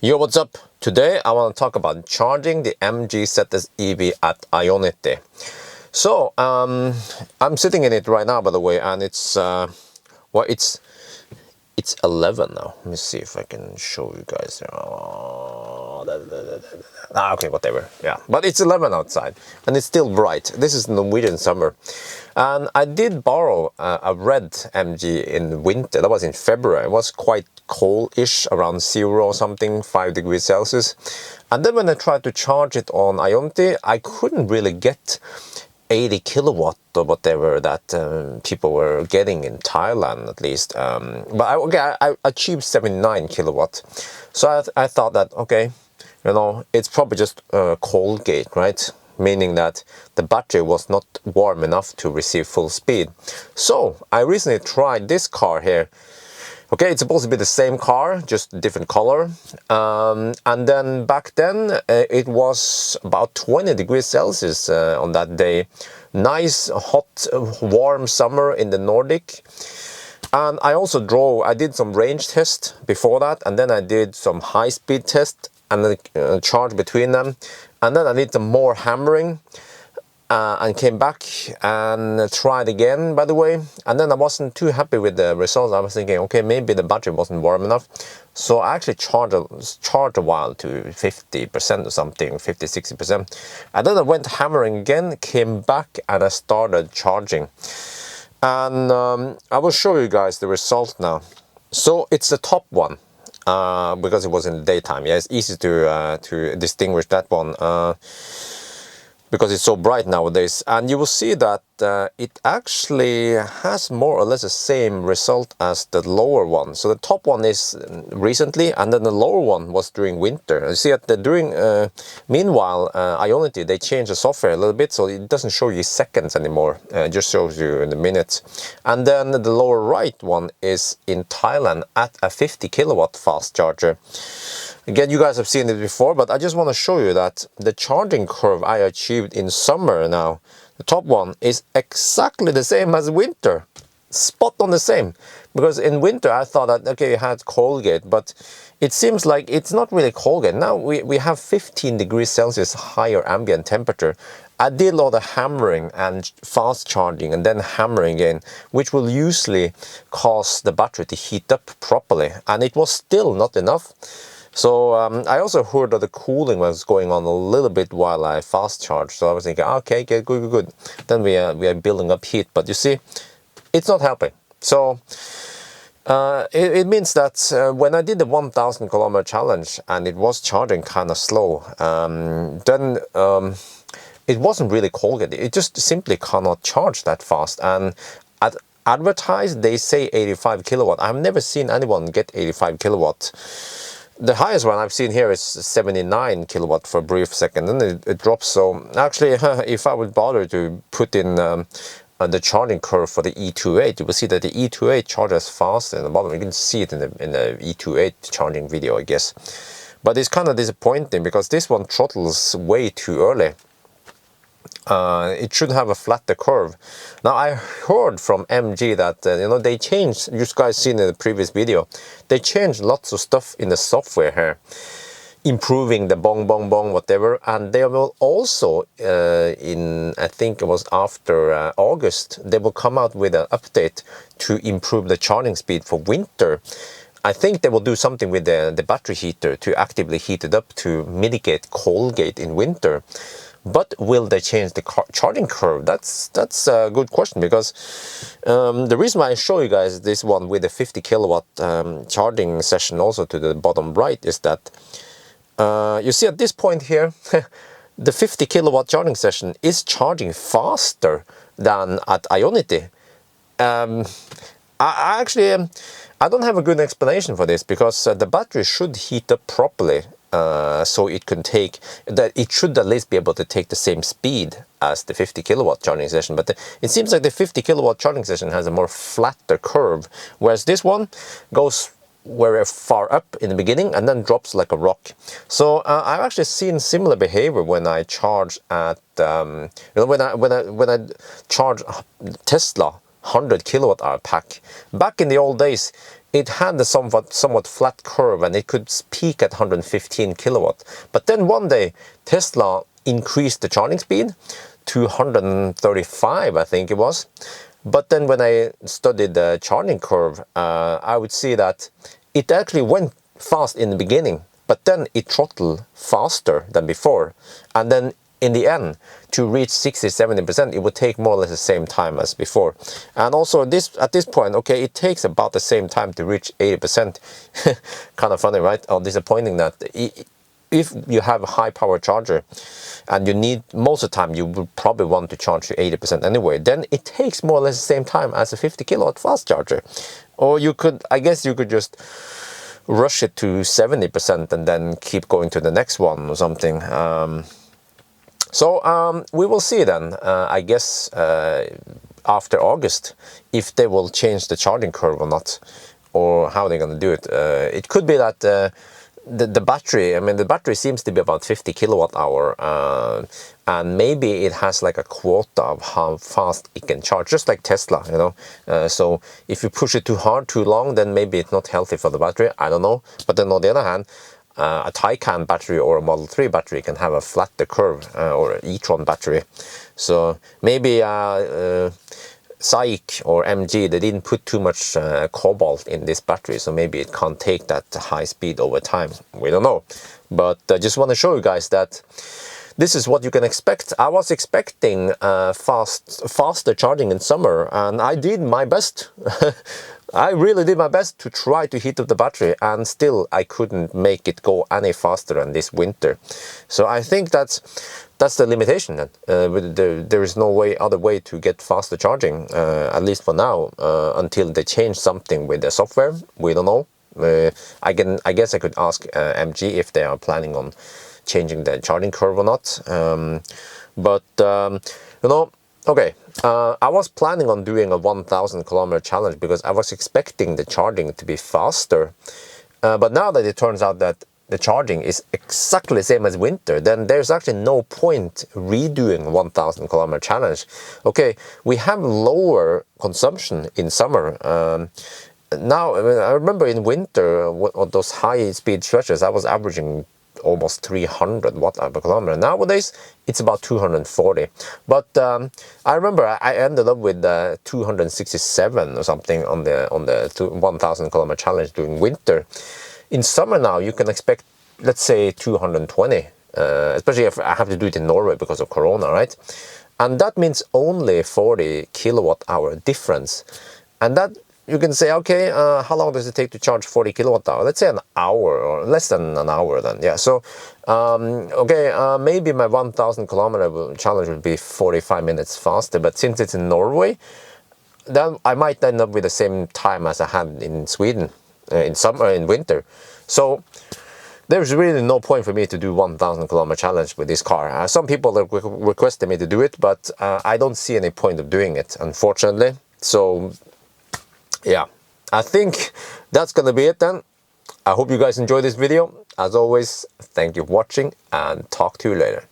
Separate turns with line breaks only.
Yo, what's up? Today I want to talk about charging the MG ZS EV at Ionity. So I'm sitting in it right now, by the way, and it's it's 11 now. Let me see if I can show you guys. Okay, whatever. Yeah, but it's 11 outside, and it's still bright. This is Norwegian summer, and I did borrow a red MG in winter. That was in February. It was quite cold-ish, around 0 or something, 5 degrees Celsius. And then when I tried to charge it on Ionity, I couldn't really get 80 kilowatt or whatever that people were getting in Thailand, at least. But I achieved 79 kilowatt. So I thought that, okay, you know, it's probably just a cold gate, right? Meaning that the battery was not warm enough to receive full speed. So I recently tried this car here. Okay, it's supposed to be the same car, just different color. And then back then, it was about 20 degrees Celsius on that day. Nice, hot, warm summer in the Nordic. And I also I did some range test before that. And then I did some high-speed test and then charge between them. And then I did some more hammering. And came back and tried again, by the way, and then I wasn't too happy with the results. I was thinking, okay, maybe the battery wasn't warm enough, so I actually charged a while to 50% or something, 50-60%, and then I went hammering again, came back, and I started charging, and I will show you guys the result now. So it's the top one, because it was in the daytime. Yeah, it's easy to distinguish that one. Because it's so bright nowadays, and you will see that it actually has more or less the same result as the lower one. So the top one is recently, and then the lower one was during winter. You see that meanwhile, Ionity, they changed the software a little bit, so it doesn't show you seconds anymore. It just shows you in the minutes. And then the lower right one is in Thailand at a 50 kilowatt fast charger. Again, you guys have seen it before, but I just want to show you that the charging curve I achieved in summer now, the top one, is exactly the same as winter. Spot on the same. Because in winter I thought that, okay, you had Colgate, but it seems like it's not really Colgate. Now we have 15 degrees Celsius higher ambient temperature. I did a lot of hammering and fast charging and then hammering again, which will usually cause the battery to heat up properly. And it was still not enough. So I also heard that the cooling was going on a little bit while I fast charged. So I was thinking, okay, good. Then we are building up heat. But you see, it's not helping. So it means that when I did the 1,000 kilometer challenge and it was charging kind of slow, then it wasn't really Colgate. It just simply cannot charge that fast. And at advertised, they say 85 kilowatt. I've never seen anyone get 85 kilowatt. The highest one I've seen here is 79 kilowatt for a brief second, and it drops. So actually, if I would bother to put in the charging curve for the E28, you will see that the E28 charges faster in the bottom. You can see it in the E28 charging video, I guess. But it's kind of disappointing because this one throttles way too early. It should have a flatter curve. Now I heard from MG that you know, they changed, you guys seen in the previous video, they changed lots of stuff in the software here, improving the bong whatever, and they will also I think it was after August, they will come out with an update to improve the charging speed for winter. I think they will do something with the battery heater to actively heat it up to mitigate Colgate in winter. But will they change the charging curve? That's a good question, because the reason why I show you guys this one with a 50 kilowatt charging session also to the bottom right is that you see at this point here, the 50 kilowatt charging session is charging faster than at Ionity. I actually I don't have a good explanation for this, because the battery should heat up properly. So it should at least be able to take the same speed as the 50 kilowatt charging session. But it seems like the 50 kilowatt charging session has a more flatter curve, whereas this one goes very far up in the beginning and then drops like a rock. So I've actually seen similar behavior when I charge at you know, when I charge Tesla 100 kilowatt hour pack. Back in the old days, it had a somewhat flat curve, and it could peak at 115 kilowatt. But then one day Tesla increased the charging speed to 135, I think it was. But then when I studied the charging curve, I would see that it actually went fast in the beginning, but then it throttled faster than before. And then in the end, to reach 60-70%, it would take more or less the same time as before. And also at this point, okay, it takes about the same time to reach 80%. Kind of funny, right? Or disappointing that if you have a high power charger and you need, most of the time you would probably want to charge to 80% anyway, then it takes more or less the same time as a 50 kilowatt fast charger. Or you could, I guess you could just rush it to 70% and then keep going to the next one or something. So we will see then, I guess, after August, if they will change the charging curve or not, or how they're going to do it. It could be that the battery, I mean, the battery seems to be about 50 kilowatt hour, and maybe it has like a quota of how fast it can charge, just like Tesla, you know. So if you push it too hard, too long, then maybe it's not healthy for the battery. I don't know. But then on the other hand, a Taycan battery or a Model 3 battery can have a flatter curve, or an e-tron battery. So maybe SAIC or MG, they didn't put too much cobalt in this battery, so maybe it can't take that high speed over time. We don't know. But I just want to show you guys that this is what you can expect. I was expecting faster charging in summer, and I did my best. I really did my best to try to heat up the battery, and still I couldn't make it go any faster than this winter. So I think that's the limitation then. There is no other way to get faster charging, at least for now, until they change something with the software. We don't know. I guess I could ask MG if they are planning on changing the charging curve or not. You know, okay, I was planning on doing a 1,000 kilometer challenge because I was expecting the charging to be faster. But now that it turns out that the charging is exactly the same as winter, then there's actually no point redoing a 1,000 kilometer challenge. Okay, we have lower consumption in summer. Now, I remember in winter, on those high speed stretches, I was averaging almost 300 watt per kilometer. Nowadays, it's about 240. But I remember I ended up with 267 or something on the 1,000 kilometer challenge during winter. In summer now, you can expect, let's say, 220, especially if I have to do it in Norway because of Corona, right? And that means only 40 kilowatt hour difference. And that, you can say, okay, how long does it take to charge 40 kilowatt hour? Let's say an hour or less than an hour then. Yeah, so, okay, maybe my 1,000 kilometer challenge would be 45 minutes faster. But since it's in Norway, then I might end up with the same time as I had in Sweden in summer, in winter. So there's really no point for me to do 1,000 kilometer challenge with this car. Some people are requesting me to do it, but I don't see any point of doing it, unfortunately. So yeah, I think that's gonna be it then. I hope you guys enjoyed this video. As always, thank you for watching, and talk to you later.